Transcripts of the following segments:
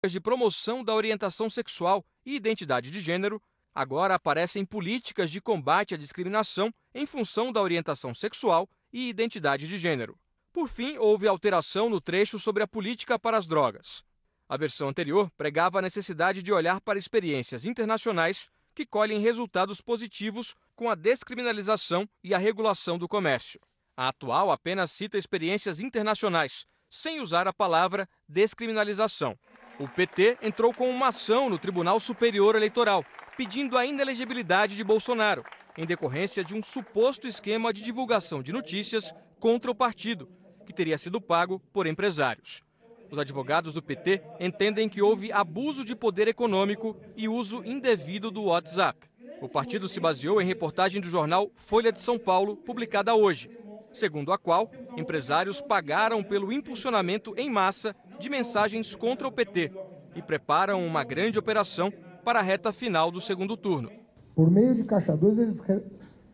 de promoção da orientação sexual e identidade de gênero, agora aparecem políticas de combate à discriminação em função da orientação sexual e identidade de gênero. Por fim, houve alteração no trecho sobre a política para as drogas. A versão anterior pregava a necessidade de olhar para experiências internacionais que colhem resultados positivos com a descriminalização e a regulação do comércio. A atual apenas cita experiências internacionais, sem usar a palavra descriminalização. O PT entrou com uma ação no Tribunal Superior Eleitoral, pedindo a inelegibilidade de Bolsonaro, em decorrência de um suposto esquema de divulgação de notícias contra o partido, que teria sido pago por empresários. Os advogados do PT entendem que houve abuso de poder econômico e uso indevido do WhatsApp. O partido se baseou em reportagem do jornal Folha de São Paulo, publicada hoje, segundo a qual empresários pagaram pelo impulsionamento em massa de mensagens contra o PT e preparam uma grande operação para a reta final do segundo turno. Por meio de Caixa 2, eles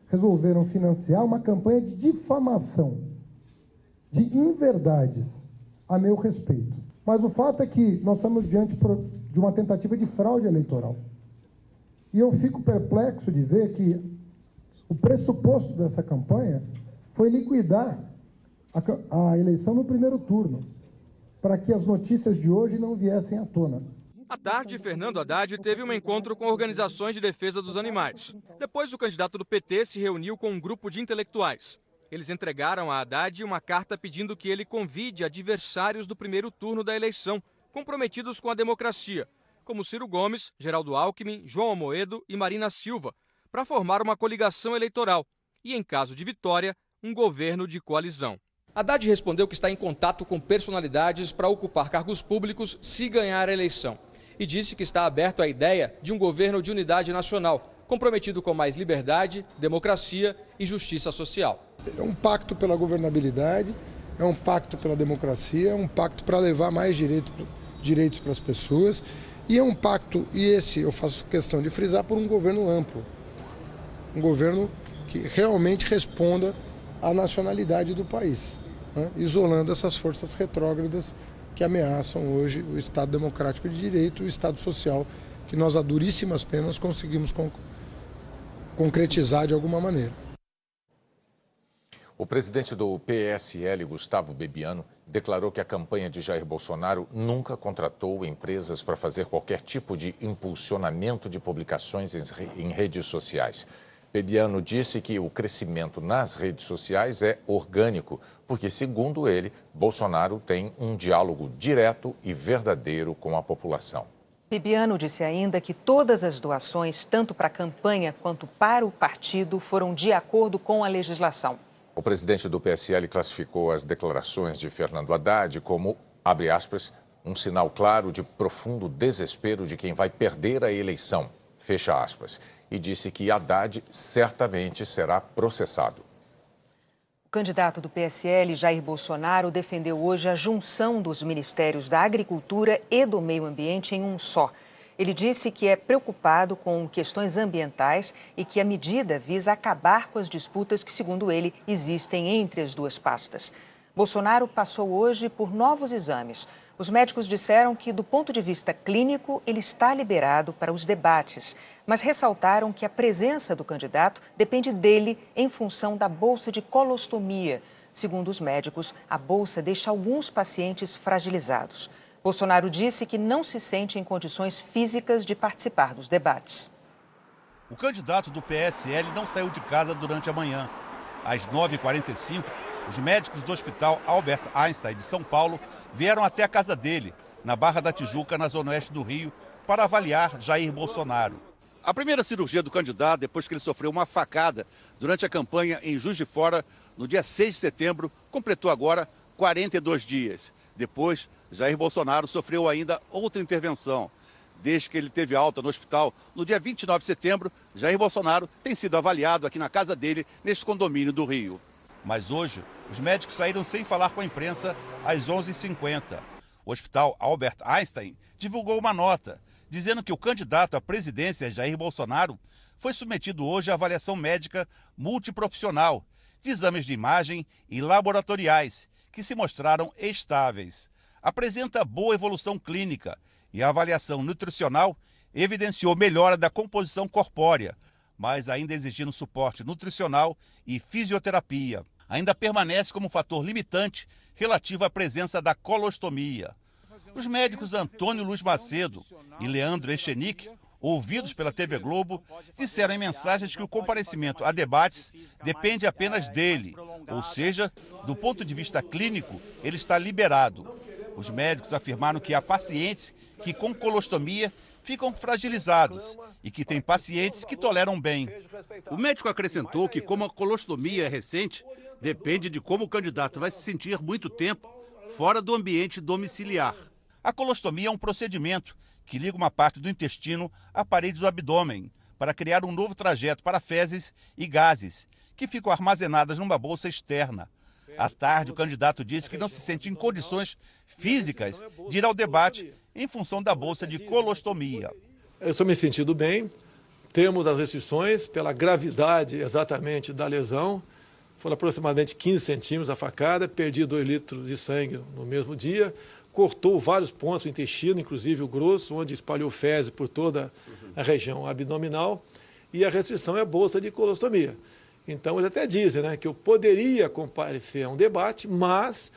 resolveram financiar uma campanha de difamação, de inverdades a meu respeito. Mas o fato é que nós estamos diante de uma tentativa de fraude eleitoral. E eu fico perplexo de ver que o pressuposto dessa campanha foi liquidar a eleição no primeiro turno, para que as notícias de hoje não viessem à tona. À tarde, Fernando Haddad teve um encontro com organizações de defesa dos animais. Depois, o candidato do PT se reuniu com um grupo de intelectuais. Eles entregaram a Haddad uma carta pedindo que ele convide adversários do primeiro turno da eleição, comprometidos com a democracia, como Ciro Gomes, Geraldo Alckmin, João Amoedo e Marina Silva, para formar uma coligação eleitoral e, em caso de vitória, um governo de coalizão. Haddad respondeu que está em contato com personalidades para ocupar cargos públicos se ganhar a eleição. E disse que está aberto à ideia de um governo de unidade nacional, comprometido com mais liberdade, democracia e justiça social. É um pacto pela governabilidade, é um pacto pela democracia, é um pacto para levar mais direitos para as pessoas e é um pacto, e esse eu faço questão de frisar, por um governo amplo. Um governo que realmente responda à nacionalidade do país, né? Isolando essas forças retrógradas que ameaçam hoje o Estado democrático de direito e o Estado social, que nós, a duríssimas penas, conseguimos concretizar de alguma maneira. O presidente do PSL, Gustavo Bebiano, declarou que a campanha de Jair Bolsonaro nunca contratou empresas para fazer qualquer tipo de impulsionamento de publicações em redes sociais. Bebiano disse que o crescimento nas redes sociais é orgânico, porque, segundo ele, Bolsonaro tem um diálogo direto e verdadeiro com a população. Bebiano disse ainda que todas as doações, tanto para a campanha quanto para o partido, foram de acordo com a legislação. O presidente do PSL classificou as declarações de Fernando Haddad como, abre aspas, um sinal claro de profundo desespero de quem vai perder a eleição, fecha aspas, e disse que Haddad certamente será processado. O candidato do PSL, Jair Bolsonaro, defendeu hoje a junção dos Ministérios da Agricultura e do Meio Ambiente em um só. Ele disse que é preocupado com questões ambientais e que a medida visa acabar com as disputas que, segundo ele, existem entre as duas pastas. Bolsonaro passou hoje por novos exames. Os médicos disseram que, do ponto de vista clínico, ele está liberado para os debates, mas ressaltaram que a presença do candidato depende dele em função da bolsa de colostomia. Segundo os médicos, a bolsa deixa alguns pacientes fragilizados. Bolsonaro disse que não se sente em condições físicas de participar dos debates. O candidato do PSL não saiu de casa durante a manhã. Às 9h45, os médicos do Hospital Albert Einstein de São Paulo vieram até a casa dele, na Barra da Tijuca, na zona oeste do Rio, para avaliar Jair Bolsonaro. A primeira cirurgia do candidato, depois que ele sofreu uma facada durante a campanha em Juiz de Fora, no dia 6 de setembro, completou agora 42 dias. Depois, Jair Bolsonaro sofreu ainda outra intervenção. Desde que ele teve alta no hospital, no dia 29 de setembro, Jair Bolsonaro tem sido avaliado aqui na casa dele, neste condomínio do Rio. Mas hoje, os médicos saíram sem falar com a imprensa às 11h50. O Hospital Albert Einstein divulgou uma nota, dizendo que o candidato à presidência, Jair Bolsonaro, foi submetido hoje à avaliação médica multiprofissional, de exames de imagem e laboratoriais, que se mostraram estáveis. Apresenta boa evolução clínica E a avaliação nutricional evidenciou melhora da composição corpórea, mas ainda exigindo suporte nutricional e fisioterapia. Ainda permanece como fator limitante relativo à presença da colostomia. Os médicos Antônio Luiz Macedo e Leandro Echenique, ouvidos pela TV Globo, disseram em mensagens que o comparecimento a debates depende apenas dele, ou seja, do ponto de vista clínico, ele está liberado. Os médicos afirmaram que há pacientes que com colostomia ficam fragilizados e que tem pacientes que toleram bem. O médico acrescentou que, como a colostomia é recente, depende de como o candidato vai se sentir muito tempo fora do ambiente domiciliar. A colostomia é um procedimento que liga uma parte do intestino à parede do abdômen para criar um novo trajeto para fezes e gases, que ficam armazenadas numa bolsa externa. À tarde, o candidato disse que não se sente em condições físicas de ir ao debate em função da bolsa de colostomia. Eu estou me sentindo bem, temos as restrições pela gravidade exatamente da lesão. Foram aproximadamente 15 centímetros a facada, perdi 2 litros de sangue no mesmo dia, cortou vários pontos do intestino, inclusive o grosso, onde espalhou fezes por toda a região abdominal, e a restrição é bolsa de colostomia. Então, eles até dizem, né, que eu poderia comparecer a um debate, mas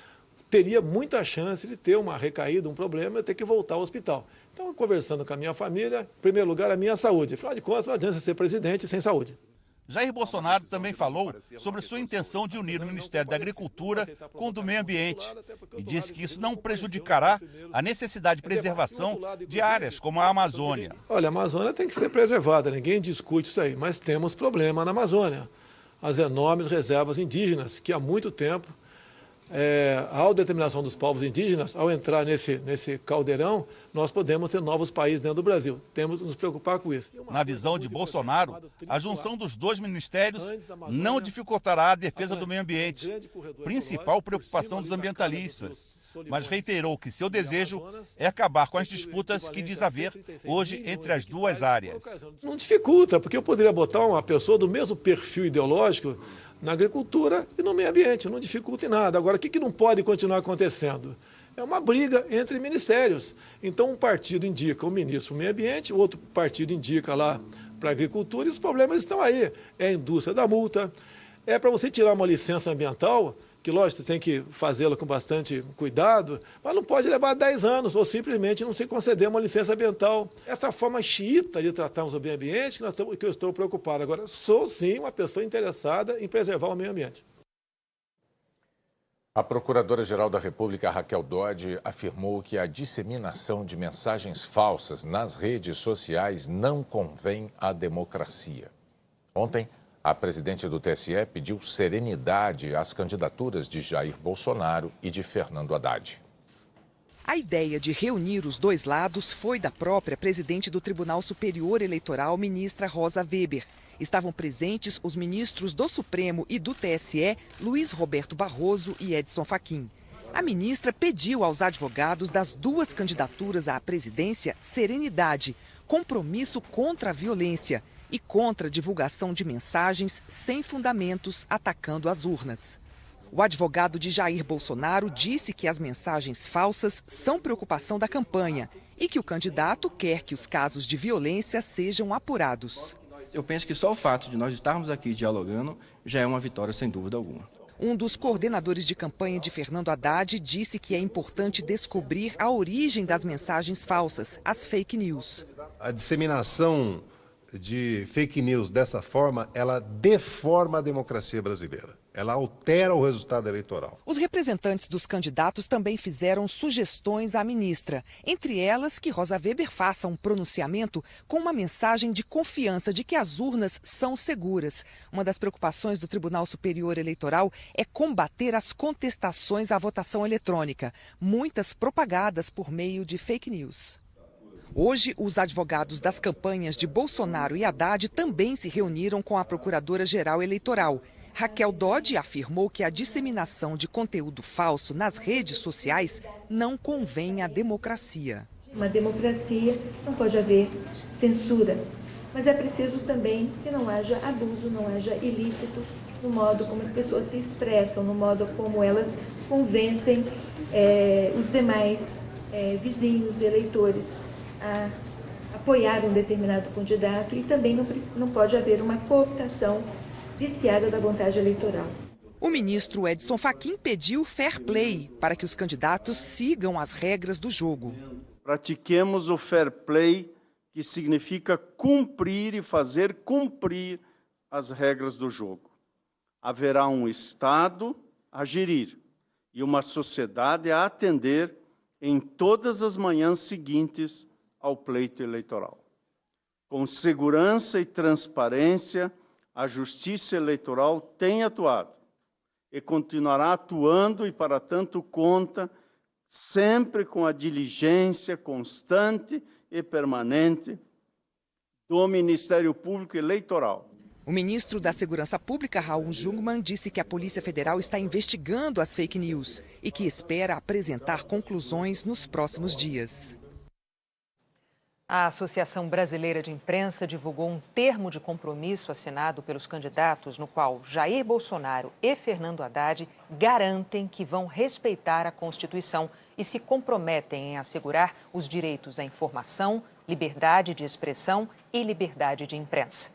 teria muita chance de ter uma recaída, um problema, e ter que voltar ao hospital. Então, conversando com a minha família, em primeiro lugar, a minha saúde. Afinal de contas, não adianta ser presidente sem saúde. Jair Bolsonaro também falou sobre sua intenção de unir o Ministério da Agricultura com o do Meio Ambiente e disse que isso não prejudicará a necessidade de preservação de áreas como a Amazônia. Olha, a Amazônia tem que ser preservada, ninguém discute isso aí, mas temos problema na Amazônia. As enormes reservas indígenas, que há muito tempo, a autodeterminação dos povos indígenas, ao entrar nesse caldeirão, nós podemos ter novos países dentro do Brasil. Temos que nos preocupar com isso. Na visão de Bolsonaro, a junção dos 2 ministérios não dificultará a defesa do meio ambiente, principal preocupação dos ambientalistas, mas reiterou que seu desejo é acabar com as disputas que diz haver hoje entre as duas áreas. Não dificulta, porque eu poderia botar uma pessoa do mesmo perfil ideológico na agricultura e no meio ambiente, não dificulta em nada. Agora, o que não pode continuar acontecendo? É uma briga entre ministérios. Então, um partido indica o ministro do meio ambiente, o outro partido indica lá para a agricultura, e os problemas estão aí. É a indústria da multa, é para você tirar uma licença ambiental, que, lógico, você tem que fazê-la com bastante cuidado, mas não pode levar 10 anos, ou simplesmente não se conceder uma licença ambiental. Essa forma xiita de tratarmos o meio ambiente, que eu estou preocupado. Agora, sou sim uma pessoa interessada em preservar o meio ambiente. A Procuradora-Geral da República, Raquel Dodge, afirmou que a disseminação de mensagens falsas nas redes sociais não convém à democracia. Ontem, a presidente do TSE pediu serenidade às candidaturas de Jair Bolsonaro e de Fernando Haddad. A ideia de reunir os dois lados foi da própria presidente do Tribunal Superior Eleitoral, ministra Rosa Weber. Estavam presentes os ministros do Supremo e do TSE, Luiz Roberto Barroso e Edson Fachin. A ministra pediu aos advogados das 2 candidaturas à presidência serenidade, compromisso contra a violência e contra a divulgação de mensagens sem fundamentos atacando as urnas. O advogado de Jair Bolsonaro disse que as mensagens falsas são preocupação da campanha e que o candidato quer que os casos de violência sejam apurados. Eu penso que só o fato de nós estarmos aqui dialogando já é uma vitória, sem dúvida alguma. Um dos coordenadores de campanha de Fernando Haddad disse que é importante descobrir a origem das mensagens falsas, as fake news. A disseminação de fake news dessa forma, ela deforma a democracia brasileira. Ela altera o resultado eleitoral. Os representantes dos candidatos também fizeram sugestões à ministra. Entre elas, que Rosa Weber faça um pronunciamento com uma mensagem de confiança de que as urnas são seguras. Uma das preocupações do Tribunal Superior Eleitoral é combater as contestações à votação eletrônica, muitas propagadas por meio de fake news. Hoje, os advogados das campanhas de Bolsonaro e Haddad também se reuniram com a Procuradora-Geral Eleitoral. Raquel Dodge afirmou que a disseminação de conteúdo falso nas redes sociais não convém à democracia. Uma democracia não pode haver censura, mas é preciso também que não haja abuso, não haja ilícito no modo como as pessoas se expressam, no modo como elas convencem os demais vizinhos, eleitores. a apoiar um determinado candidato e também não pode haver uma cooptação viciada da vontade eleitoral. O ministro Edson Fachin pediu fair play para que os candidatos sigam as regras do jogo. Pratiquemos o fair play, que significa cumprir e fazer cumprir as regras do jogo. Haverá um Estado a gerir e uma sociedade a atender em todas as manhãs seguintes ao pleito eleitoral. Com segurança e transparência, a Justiça Eleitoral tem atuado e continuará atuando e, para tanto, conta sempre com a diligência constante e permanente do Ministério Público Eleitoral. O ministro da Segurança Pública, Raul Jungmann, disse que a Polícia Federal está investigando as fake news e que espera apresentar conclusões nos próximos dias. A Associação Brasileira de Imprensa divulgou um termo de compromisso assinado pelos candidatos, no qual Jair Bolsonaro e Fernando Haddad garantem que vão respeitar a Constituição e se comprometem em assegurar os direitos à informação, liberdade de expressão e liberdade de imprensa.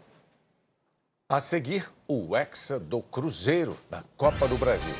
A seguir, o Hexa do Cruzeiro na Copa do Brasil.